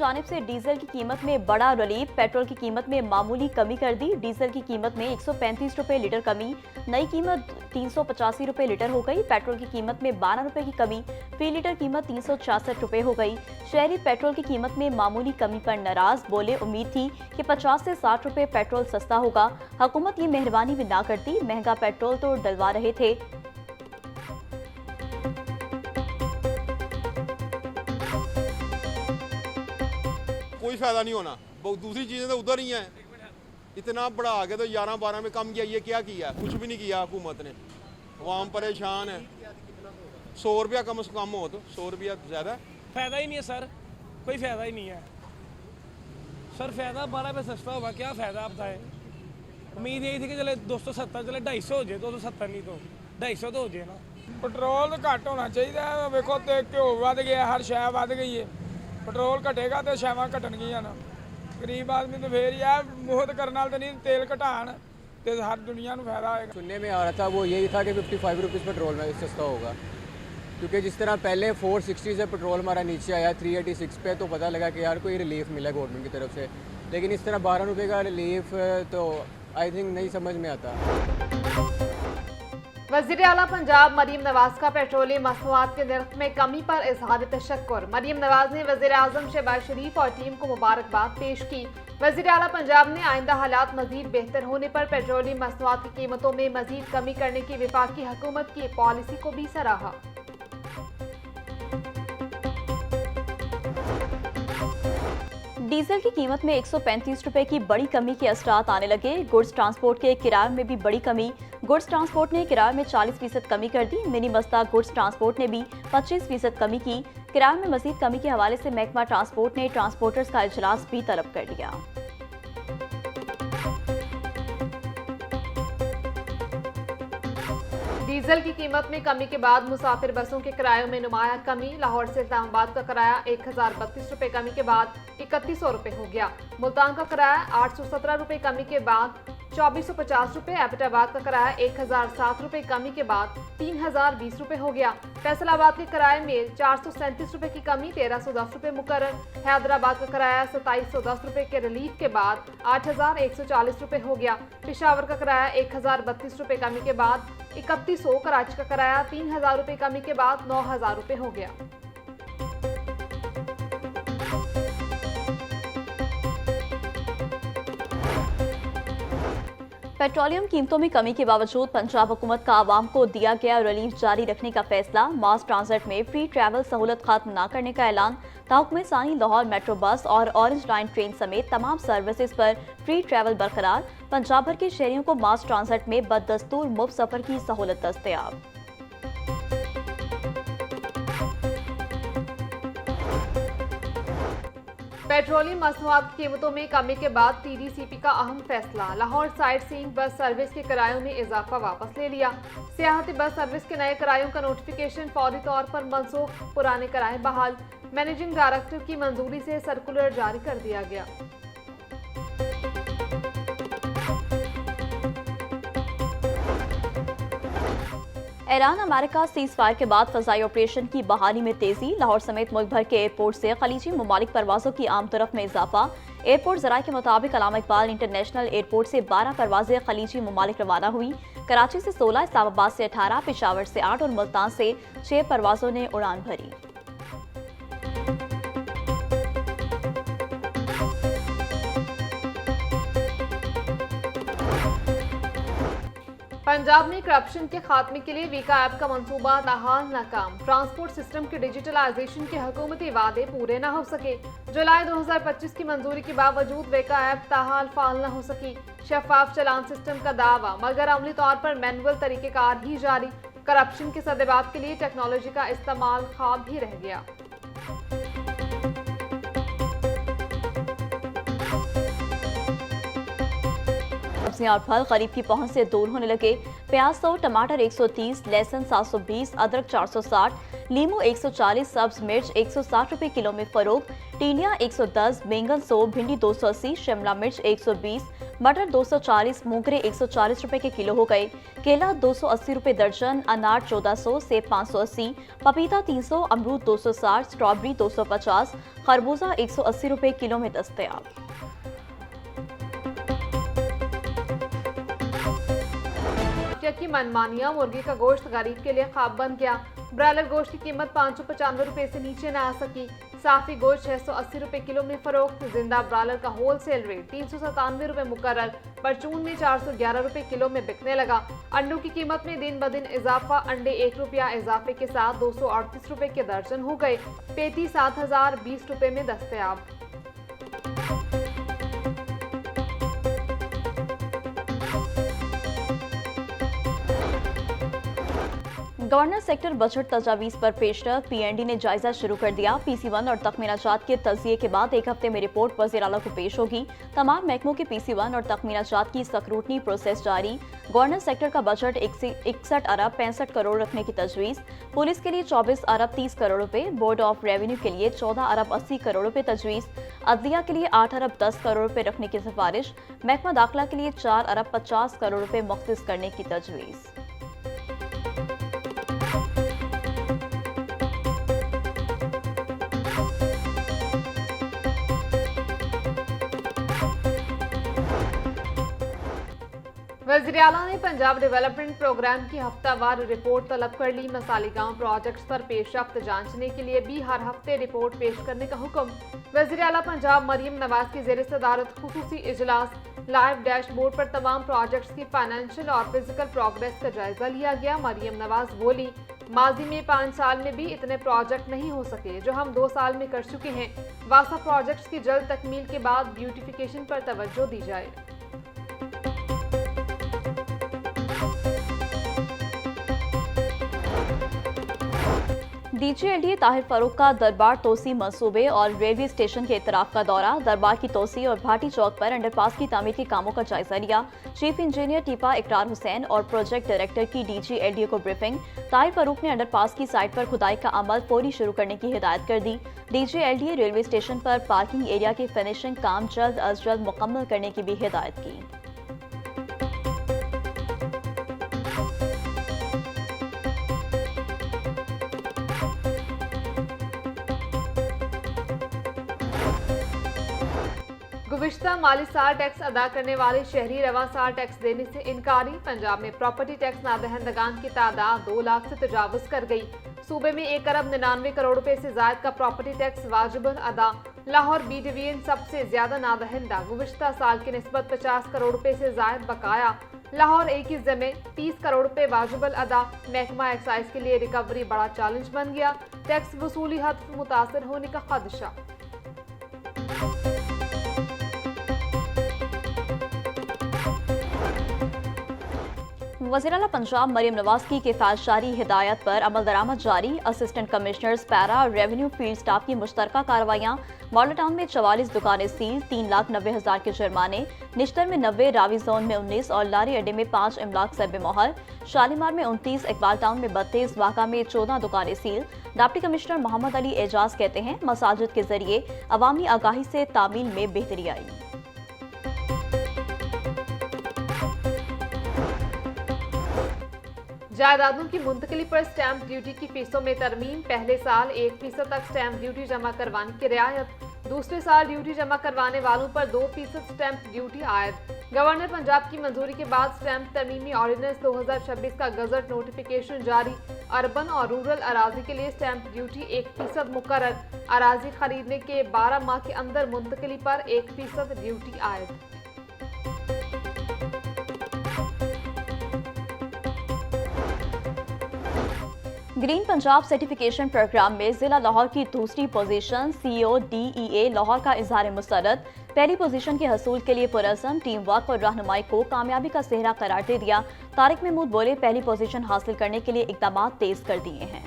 जानिब से डीजल की कीमत में बड़ा रिलीफ, पेट्रोल की कीमत में मामूली कमी कर दी। डीजल की कीमत में 135 रुपए लीटर कमी, नई कीमत 385 रुपए लीटर हो गई। पेट्रोल की कीमत में 12 रुपए की कमी, फी लीटर कीमत 366 रुपए हो गई। शहरी पेट्रोल की कीमत में मामूली कमी पर नाराज, बोले उम्मीद थी कि 50 से 60 रुपए पेट्रोल सस्ता होगा, हुकूमत ये मेहरबानी भी ना करती, महंगा पेट्रोल तो डलवा रहे थे। कोई फायदा नहीं होना, बहुत दूसरी चीजें तो उधर ही हैं। इतना बढ़ा के तो 11-12 में कम किया, ये क्या किया? कुछ भी नहीं किया हुकूमत ने। अवाम परेशान है। 100 रुपया कम से कम हो तो 100 रुपया ज्यादा फायदा ही नहीं है सर, कोई फायदा ही नहीं है सर। फायदा 12 पे सस्ता होगा, क्या फायदा आप बताएं। उम्मीद यही थी कि चले 270 चले 250 हो जाए, 270 नहीं तो 250 तो हो जाए ना। पेट्रोल घट होना चाहिए। वेखो तो घ्यो वध गया, हर शै वध गई है। पेट्रोल घटेगा तो शैवां घटनगियां ना। गरीब आदमी तो फिर ही है, मुहत करने नाल तो नहीं, तेल घटान तो हर दुनिया को फायदा होगा। सुनने में आ रहा था वो यही था कि 55 रुपीज़ पेट्रोल में सस्ता होगा, क्योंकि जिस तरह पहले 460 से पेट्रोल हमारा नीचे आया 386 पे, तो पता लगा कि यार कोई रिलीफ मिला गवर्नमेंट की तरफ से। लेकिन इस तरह 12 रुपये का रिलीफ तो आई थिंक नहीं समझ में आता। वज़ीर आला पंजाब मरीम नवाज का पेट्रोलियम मसनूआत के नर्ख में कमी पर इजहार तशक्कुर। मरीम नवाज ने वज़ीर आज़म शहबाज शरीफ और टीम को मुबारकबाद पेश की। वज़ीर आला पंजाब ने आइंदा हालात मजीद बेहतर होने पर पेट्रोलियम मसनूआत की कीमतों में मजीद कमी करने की वफाकी हुकूमत की पॉलिसी को भी सराहा। डीजल की कीमत में 135 रुपए की बड़ी कमी के असरात आने लगे। गुड्स ट्रांसपोर्ट के किराए में भी बड़ी कमी। गुड्स ट्रांसपोर्ट ने किराए में 40% कमी कर दी। मिनी बस्ता गुड्स ट्रांसपोर्ट ने भी 25% कमी की। किराए में मजीद कमी के हवाले से महकमा ट्रांसपोर्ट ने ट्रांसपोर्टर्स का इजलास भी तलब कर लिया। डीजल की कीमत में कमी के बाद मुसाफिर बसों के किरायों में नुमाया कमी। लाहौर से इस्लामाबाद का किराया 1032 रुपए कमी के बाद 3100 रुपए हो गया। मुल्तान का किराया 817 रुपए कमी के बाद 2450 रुपए। एबटाबाद का किराया 1007 रुपए कमी के बाद 3020 रुपए हो गया। फैसलाबाद के किराए में 437 रुपए की कमी, 1310 रुपए मुकर्रर। हैदराबाद का किराया 2710 रुपए के रिलीफ के बाद 8140 रुपए हो गया। पेशावर का किराया 1032 रुपए कमी के बाद 3100। कराची का किराया 3000 रुपए कमी के बाद 9000 रुपए हो गया। पेट्रोलियम कीमतों में कमी के बावजूद पंजाब हुकूमत का आवाम को दिया गया रिलीफ जारी रखने का फैसला। मास ट्रांजिट में फ्री ट्रैवल सहूलत खत्म न करने का ऐलान। ताहुक्म सानी लाहौर मेट्रो बस और ऑरेंज लाइन ट्रेन समेत तमाम सर्विसेज पर फ्री ट्रैवल बरकरार। पंजाब भर के शहरियों को मास ट्रांजिट में बदस्तूर मुफ्त सफर की सहूलत दस्तयाब। पेट्रोलियम मसनूआत की कीमतों में कमी के बाद TDCP का अहम फैसला। Lahore sight seeing bus service के किरायों में इजाफा वापस ले लिया। सियाहती बस सर्विस के नए किरायों का नोटिफिकेशन फौरी तौर पर मनसूख, पुराने किराए बहाल। मैनेजिंग डायरेक्टर की मंजूरी से सर्कुलर जारी कर दिया गया। ईरान अमेरिका सीज फायर के बाद फजाई ऑपरेशन की बहाली में तेजी। लाहौर समेत मुल्क भर के एयरपोर्ट से खलीजी ममालिक परवाजों की आमतरफ में इजाफा। एयरपोर्ट जराये के मुताबिक अल्लामा इकबाल इंटरनेशनल एयरपोर्ट से 12 परवाजें खलीजी ममालिक रवाना हुई। कराची से 16, इस्लामाबाद से 18, पेशावर से 8 और मुल्तान से 6 परवाजों ने उड़ान भरी। पंजाब में करप्शन के खात्मे के लिए वीका ऐप का मंसूबा ताहाल नाकाम। ट्रांसपोर्ट सिस्टम के डिजिटलाइजेशन के हुकूमती वादे पूरे न हो सके। जुलाई 2025 की मंजूरी के बावजूद वीका ऐप ताहाल फाल न हो सकी। शफाफ चलान सिस्टम का दावा, मगर अमली तौर पर मैनुअल तरीक़ेकार ही जारी। करप्शन के सद्देबात के लिए टेक्नोलॉजी का इस्तेमाल ख्वाब ही रह गया। सब्जियां और फल गरीब की पहुंच से दूर होने लगे। प्याज 100, टमाटर 130, लहसुन 720, अदरक 460, लीमू 140, सब्ज मिर्च 160 रुपए किलो में फरोख्त। टिंडियां 110, बैंगन 100, भिंडी 280, शिमला मिर्च 120, मटर 240, मोगरे 140 रुपए के किलो हो गए। केला 280 रुपए दर्जन, अनार 1400, सेब 580, पपीता 300, अमरूद 260, स्ट्रॉबेरी 250, खरबूजा 180 रुपए किलो में दस्तयाब। की मनमानियां, मुर्गी का गोश्त गरीब के लिए ख्वाब बन गया। ब्रायलर गोश्त की कीमत 595 रुपए से नीचे न आ सकी। साफी गोश्त 680 रुपए किलो में फरोख्त। जिंदा ब्रायलर का होलसेल रेट 397 रुपए मुकर्रर। परचून में 411 रुपए किलो में बिकने लगा। अंडों की कीमत में दिन ब दिन इजाफा। अंडे 1 रुपया इजाफे के साथ 238 रुपए के दर्जन हो गए। पेटी 7020 रुपए में दस्तयाब। गवर्नर सेक्टर बजट तजावीज़ पर पेशरफ। पीएनडी ने जायजा शुरू कर दिया। PC1 और तखमीनाजात के तजिए के बाद एक हफ्ते में रिपोर्ट वज़ीर आला को पेश होगी। तमाम महकमों के PC1 और तखमीनाजात की स्क्रूटनी प्रोसेस जारी। गवर्नर सेक्टर का बजट 61 अरब 65 करोड़ रखने की तजवीज़। पुलिस के लिए 24 अरब 30 करोड़ रुपए, बोर्ड ऑफ रेवेन्यू के लिए 14 अरब 80 करोड़ रुपए तजवीज़। अदलिया के लिए 8 अरब 10 करोड़ रुपए रखने की सिफारिश। महकमा दाखिला के लिए 4 अरब 50 करोड़ रुपए मुख्तस करने की तजवीज़। वज़ीर-ए-आला ने पंजाब डेवलपमेंट प्रोग्राम की हफ्तावार रिपोर्ट तलब कर ली। मसाली गांव प्रोजेक्ट्स पर पेशरफ्त जांचने के लिए भी हर हफ्ते रिपोर्ट पेश करने का हुक्म। वज़ीर-ए-आला पंजाब मरियम नवाज की ज़ेर सदारत खुसूसी इजलास। लाइव डैशबोर्ड पर तमाम प्रोजेक्ट्स की फाइनेंशियल और फिजिकल प्रोग्रेस का जायजा लिया गया। मरियम नवाज बोली, माजी में 5 साल में भी इतने प्रोजेक्ट नहीं हो सके जो हम 2 साल में कर चुके हैं। वासा प्रोजेक्ट्स की जल्द तकमील के बाद ब्यूटिफिकेशन पर तवज्जो दी जाए। DGLDA ताहिर फरूख का दरबार तोसी मंसूबे और रेलवे स्टेशन के इतराफ का दौरा। दरबार की तोसी और भाटी चौक पर अंडरपास की तामीर के कामों का जायजा लिया। चीफ इंजीनियर टीपा इकरार हुसैन और प्रोजेक्ट डायरेक्टर की DGLDA को ब्रीफिंग। ताहिर फरूख ने अंडरपास की साइट पर खुदाई का अमल फौरी शुरू करने की हिदायत कर दी। DGLDA रेलवे स्टेशन पर पार्किंग एरिया के फिनिशिंग काम जल्द अज जल्द मुकम्मल करने की भी हिदायत की। गुज़िश्ता माली साल टैक्स अदा करने वाले शहरी रवा साल टैक्स देने से इनकारी। पंजाब में प्रॉपर्टी टैक्स नादहंदगान की तादाद 2 लाख से तजावुज कर गई। सूबे में 1 अरब 99 करोड़ रुपए से जायद का प्रॉपर्टी टैक्स वाजिबुल अदा। लाहौर बी डिवीजन सबसे ज्यादा नादहंदा। गुज़िश्ता साल की निस्बत 50 करोड़ रुपए से जायद बकाया। लाहौर एक ही ज़मे 30 करोड़ रुपए वाजिबुल अदा। महकमा एक्साइज के लिए रिकवरी बड़ा चैलेंज बन गया। टैक्स वसूली हद मुतासर होने का खदशा। वज़ीर-ए-आला पंजाब मरियम नवाज की किफ़ायतशारी हिदायत पर अमल दरामद जारी। असिस्टेंट कमिश्नर्स पैरा और रेवेन्यू फील्ड स्टाफ की मुश्तरका कार्रवाइयाँ। मॉडल टाउन में 44 दुकानें सील, 3,90,000 के जुर्माने। निश्तर में 90, रावी जोन में 19 और लारी अड्डे में 5 इमलाक ज़ब्र मोहर। शालीमार में 29, इकबाल टाउन में 32, वाका में 14 दुकानें सील। डिप्टी कमिश्नर मोहम्मद अली एजाज कहते हैं, मसाजिद के जरिए अवामी आगाही से तामील में बेहतरी आई। जायदादों की मुंतकली पर स्टैंप ड्यूटी की फीसों में तरमीम। पहले साल 1% तक स्टैंप ड्यूटी जमा करवाने की रियायत। दूसरे साल ड्यूटी जमा करवाने वालों पर 2% स्टैंप ड्यूटी आयद। गवर्नर पंजाब की मंजूरी के बाद स्टैंप तरमीमी ऑर्डिनेंस 2026 का गजट नोटिफिकेशन जारी। अर्बन और रूरल अराजी के लिए स्टैंप ड्यूटी 1% मुकर्रर। अराजी खरीदने के 12 माह के अंदर मुंतकली पर 1% ड्यूटी आयद। ग्रीन पंजाब सर्टिफिकेशन प्रोग्राम में जिला लाहौर की दूसरी पोजीशन। CEO DEA लाहौर का इजहार मुसरत। पहली पोजीशन के हसूल के लिए पुरअज़म टीम वर्क और रहनुमाई को कामयाबी का सेहरा करार दे दिया। तारिक महमूद बोले, पहली पोजीशन हासिल करने के लिए इकदाम तेज कर दिए हैं।